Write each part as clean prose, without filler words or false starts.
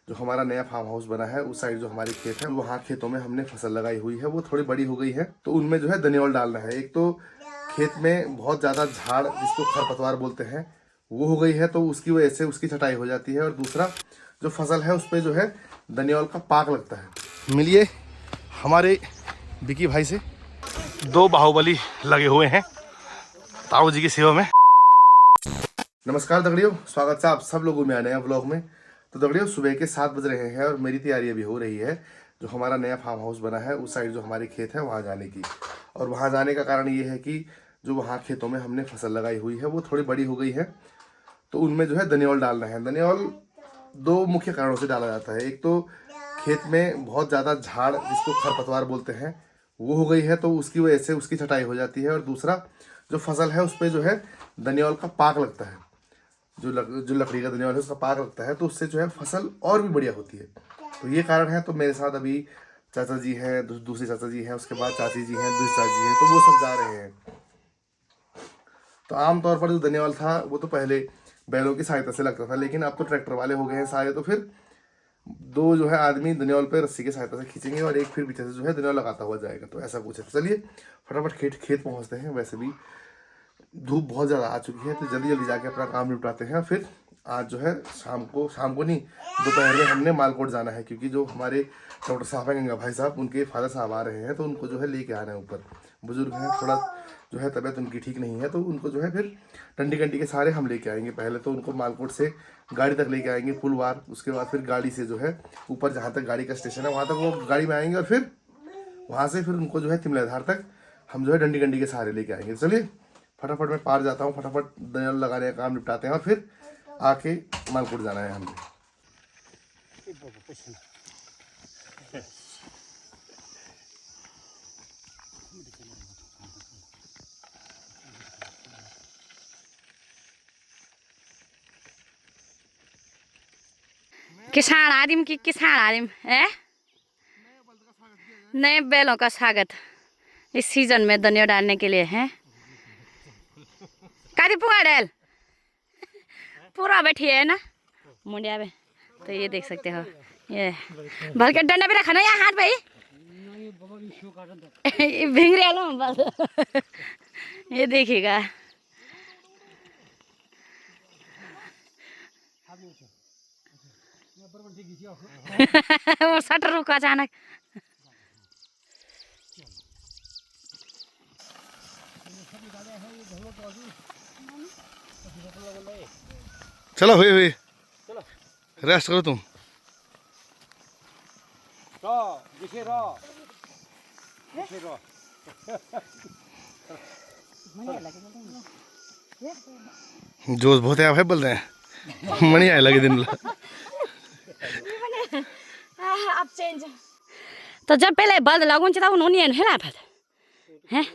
जो हमारा नया फार्म हाउस बना है उस साइड जो हमारे खेत है, वहाँ खेतों में हमने फसल लगाई हुई है, वो थोड़ी बड़ी हो गई है, तो उनमें जो है धनियाल डालना है। एक तो खेत में बहुत ज़्यादा झाड़ जिसको खरपतवार बोलते हैं वो हो गई है, तो उसकी वजह से उसकी छटाई हो जाती है। और दूसरा जो फसल है उस पर जो है धनियाल का पाक लगता है। मिलिए हमारे विकी भाई से, दो बाहुबली लगे हुए हैं ताऊ जी की सेवा में। नमस्कार दगड़ियों, स्वागत है आप सब लोगों में नए व्लॉग में। तो दगड़ियों सुबह के 7 बज रहे हैं और मेरी तैयारी अभी हो रही है जो हमारा नया फार्म हाउस बना है उस साइड जो हमारे खेत है वहाँ जाने की। और वहाँ जाने का कारण ये है कि जो वहाँ खेतों में हमने फसल लगाई हुई है वो थोड़ी बड़ी हो गई है, तो उनमें जो है धनियाल डालना है। धनियाल दो मुख्य कारणों से डाला जाता है। एक तो खेत में बहुत ज़्यादा झाड़ जिसको खरपतवार बोलते हैं वो हो गई है, तो उसकी वजह से उसकी छटाई हो जाती है। और दूसरा जो फसल है उस पर जो है धनियाल का पाक लगता है, जो लकड़ी का धनियाल है उसका पाक लगता है, तो उससे जो है फसल और भी बढ़िया होती है। तो ये कारण है। तो मेरे साथ अभी चाचा जी हैं, दूसरे चाचा जी हैं, उसके बाद चाची जी हैं, दूसरी चाची जी हैं, तो वो सब जा रहे हैं। तो आमतौर पर जो धनियाल था वो तो पहले बैलों की सहायता से लगता था, लेकिन अब तो ट्रैक्टर वाले हो गए हैं सारे, तो फिर दो जो है आदमी धनियाल पे रस्सी की सहायता से खींचेंगे और एक फिर पीछे से जो है धनियाल लगाता हुआ जाएगा। तो ऐसा कुछ है। चलिए फटाफट खेत पहुंचते हैं। वैसे भी धूप बहुत ज़्यादा आ चुकी है, तो जल्दी जल्दी जाके अपना काम निपटाते हैं। फिर आज जो है शाम को नहीं, दोपहर में हमने मालकोट जाना है, क्योंकि जो हमारे डॉक्टर साहब हैं गंगा भाई साहब, उनके फादर साहब आ रहे हैं, तो उनको जो है लेके आना है ऊपर। बुजुर्ग हैं, थोड़ा जो है तबीयत उनकी ठीक नहीं है, तो उनको जो है फिर डंडी कंडी के सारे हम लेके आएंगे। पहले तो उनको मालकोट से गाड़ी तक लेके आएंगे पुलवार, उसके बाद फिर गाड़ी से जो है ऊपर जहाँ तक गाड़ी का स्टेशन है वहाँ तक वो गाड़ी में आएंगे, और फिर वहाँ से फिर उनको जो है तिमलाधार तक हम जो है डंडी कंडी के सहारे लेके आएंगे। चलिए फटाफट मैं पार जाता हूँ, फटाफट धनियाल लगाने का काम निपटाते हैं और फिर आके मालकोट जाना है हमें। किसान आदिम की किसान आदिम है, नए बैलों का स्वागत इस सीजन में धनिया डालने के लिए है। कादी पुआ डाल पूरा बैठी है ना मुंडिया में, तो ये देख सकते हो। ये भर के डंडा भी रखा ना यहाँ हाथ भाई, भिंग रहा लो बस। ये देखिएगा वो शटर रुका अचानक। चलो हुई रेस्ट करो तुम। जोश बहुत है, आप है बोल रहे हैं मनी आए लगे दिन अब चेंज। तो जब पहले बल्द लगुन चाहिए उन्होंने हेला फत हैं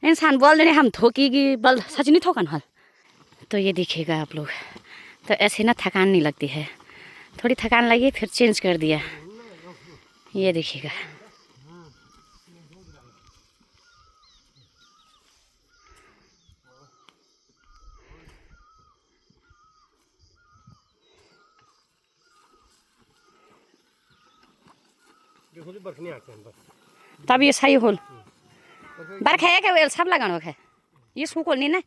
इंसान बोल रहे हम थोकी की बल्द सच नहीं थोकन हल। तो ये दिखेगा आप लोग, तो ऐसे ना थकान नहीं लगती है, थोड़ी थकान लगी फिर चेंज कर दिया। ये देखिएगा तब ये सही होल बर्ख है क्या वेल सब लगानो है, ये सूखोल नहीं ना।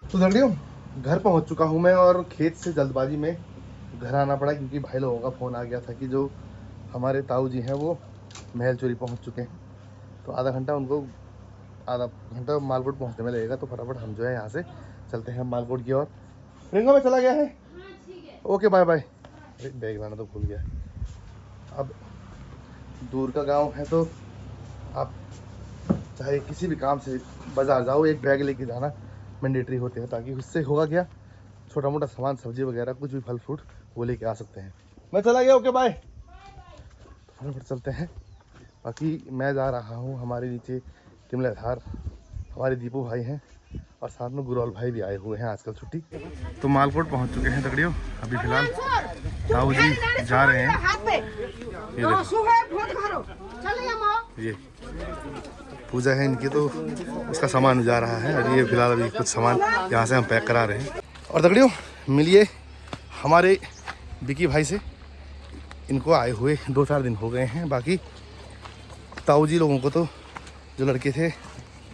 तो दगड़ियों घर पहुंच चुका हूं मैं, और खेत से जल्दबाजी में घर आना पड़ा, क्योंकि भाई लोगों का फ़ोन आ गया था कि जो हमारे ताऊ जी हैं वो महल चोरी पहुंच चुके हैं, तो आधा घंटा मालकोट पहुंचने में लगेगा। तो फटाफट हम जो है यहाँ से चलते हैं मालकोट की ओर। रिंगो में चला गया है, ओके बाय बाय। बैग लाना तो भूल गया। अब दूर का गांव है, तो आप चाहे किसी भी काम से बाजार जाओ एक बैग लेके जाना मैंडेटरी होते हैं, ताकि उससे होगा क्या, छोटा मोटा सामान सब्जी वगैरह कुछ भी फल फ्रूट वो लेके आ सकते हैं। मैं चला गया, ओके बाय। फटाफट चलते हैं। बाकी मैं जा रहा हूँ, हमारे नीचे तिमलाधार हमारे दीपू भाई हैं, और साथ में गुरौल भाई भी आए हुए हैं आजकल छुट्टी। तो मालकोट पहुँच चुके हैं दगड़ियों। अभी फिलहाल ताऊ जी जा रहे हैं, ये पूजा है इनकी, तो उसका सामान जा रहा है। और ये फिलहाल अभी कुछ सामान यहाँ से हम पैक करा रहे हैं। और दगड़ियों मिलिए हमारे बिकी भाई से, इनको आए हुए 2-4 दिन हो गए हैं। बाकी ताऊ जी लोगों को तो जो लड़के थे,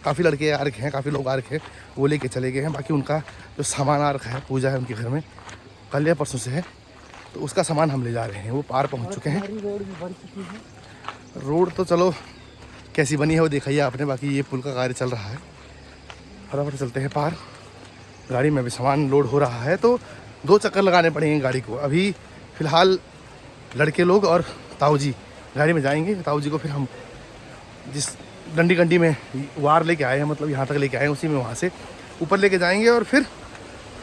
काफ़ी लड़के आ रखे हैं, काफ़ी लोग आ रखे हैं, वो लेके चले गए हैं। बाकी उनका जो सामान आ रखा है, पूजा है उनके घर में, कल या परसों से है, तो उसका सामान हम ले जा रहे हैं। वो पार पहुंच चुके हैं। रोड तो चलो कैसी बनी है वो देखा ही आपने। बाकी ये पुल का कार्य चल रहा है, फटाफट चलते हैं पार। गाड़ी में भी सामान लोड हो रहा है, तो 2 चक्कर लगाने पड़ेंगे गाड़ी को। अभी फ़िलहाल लड़के लोग और ताऊ जी गाड़ी में जाएंगे। ताऊ जी को फिर हम जिस डंडी कंडी में वार लेके आए हैं, मतलब यहाँ तक लेके आए हैं, उसी में वहाँ से ऊपर लेके जाएंगे। और फिर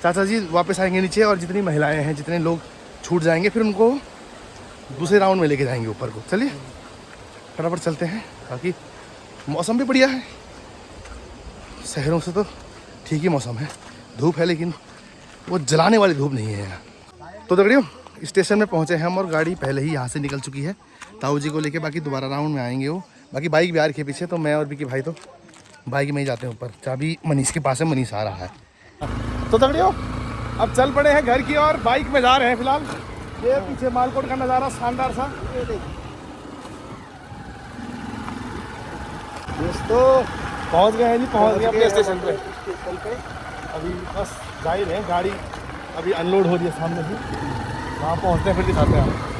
चाचा जी वापस आएंगे नीचे, और जितनी महिलाएं हैं, जितने लोग छूट जाएंगे, फिर उनको दूसरे राउंड में लेके जाएंगे ऊपर को। चलिए फटाफट चलते हैं। बाकी मौसम भी बढ़िया है, शहरों से तो ठीक ही मौसम है। धूप है लेकिन वो जलाने वाली धूप नहीं है यहाँ। तो दगड़ियों स्टेशन में पहुँचे हैं हम, और गाड़ी पहले ही यहाँ से निकल चुकी है ताऊ जी को लेके। बाकी दोबारा राउंड में आएंगे वो। बाकी बाइक भी आ रही है पीछे, तो मैं और बिकी भाई तो बाइक में ही जाते हैं ऊपर। चाबी मनीष के पास है, मनीष आ रहा है। तो दगड़ियों अब चल पड़े हैं घर की ओर, बाइक में जा रहे हैं फिलहाल। ये पीछे मालकोट का नज़ारा शानदार सा दोस्तों। पहुंच गए हैं जी, पहुंच गए अपने स्टेशन पे। अभी बस जा ही रहे हैं, गाड़ी अभी अनलोड हो रही है सामने से। वहाँ पहुँचते हैं फिर दिखाते हैं आप।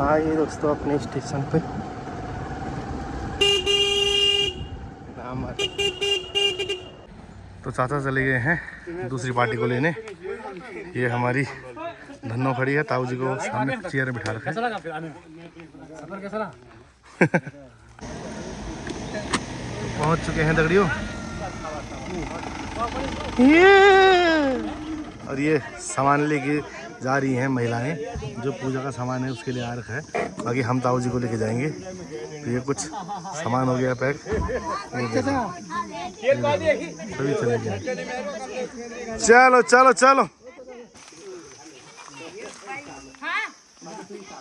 आइए दोस्तों अपने स्टेशन पे। तो चाचा चले गए हैं दूसरी पार्टी को लेने। ये हमारी धन्नो खड़ी है, ताऊ जी को सामने चेयर में बिठा रखे हैं। पहुंच चुके हैं दगड़ियों। और ये सामान लेके जा रही हैं महिलाएं, जो पूजा का सामान है उसके लिए आ रखा है। बाकी हम ताऊ जी को लेके जाएंगे। तो ये कुछ सामान हो गया पैक, सभी चले गए। चलो चलो चलो।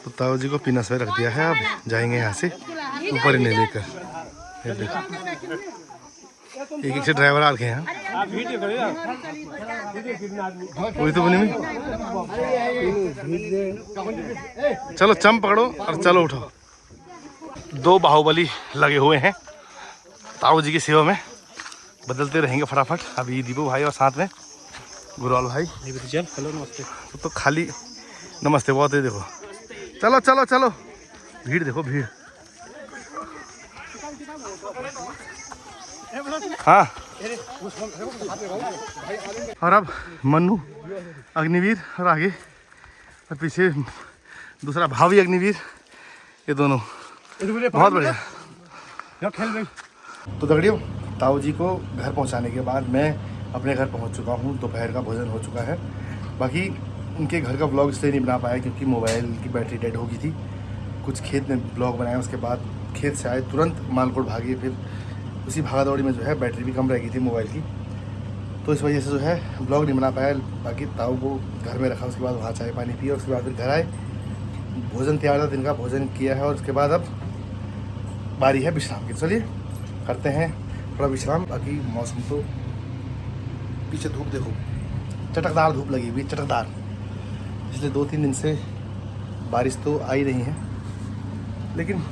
तो ताऊ जी को पीनस में रख दिया है, अब जाएंगे यहाँ से ऊपर इन्हें लेकर। एक से ड्राइवर आ रखे हैं। वही तो बनी में। चलो चम पकड़ो और चलो उठो। 2 बाहुबली लगे हुए हैं ताऊ जी की सेवा में, बदलते रहेंगे फटाफट। अभी दीपू भाई और साथ में गुरवाल भाई। हेलो नमस्ते। तो खाली नमस्ते बहुत है, देखो। चलो चलो चलो, भीड़ देखो भीड़। हाँ, और अब मन्नू अग्निवीर और आगे और पीछे दूसरा भावी अग्निवीर, ये दोनों बहुत बढ़िया। तो दगड़ियों ताऊ जी को घर पहुंचाने के बाद मैं अपने घर पहुंच चुका हूं। दोपहर का भोजन हो चुका है। बाकी उनके घर का व्लॉग इसलिए नहीं बना पाया क्योंकि मोबाइल की बैटरी डेड हो गई थी। कुछ खेत में ब्लॉग बनाया, उसके बाद खेत से आए तुरंत मालकोट भागे, फिर उसी भागा दौड़ी में जो है बैटरी भी कम रह गई थी मोबाइल की, तो इस वजह से जो है ब्लॉग नहीं बना पाया। बाकी ताऊ को घर में रखा, उसके बाद वहाँ चाय पानी पिया, उसके बाद फिर घर आए, भोजन तैयार था, दिन का भोजन किया है। और उसके बाद अब बारी है विश्राम की। चलिए करते हैं थोड़ा विश्राम। बाकी मौसम तो पीछे धूप देखो, चटकदार धूप लगी हुई, चटकदार। पिछले 2-3 दिन से बारिश तो आई नहीं है, लेकिन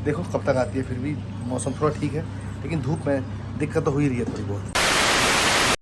देखो कब तक आती है। फिर भी मौसम थोड़ा ठीक है, लेकिन धूप में दिक्कत तो हो ही रही है थोड़ी बहुत।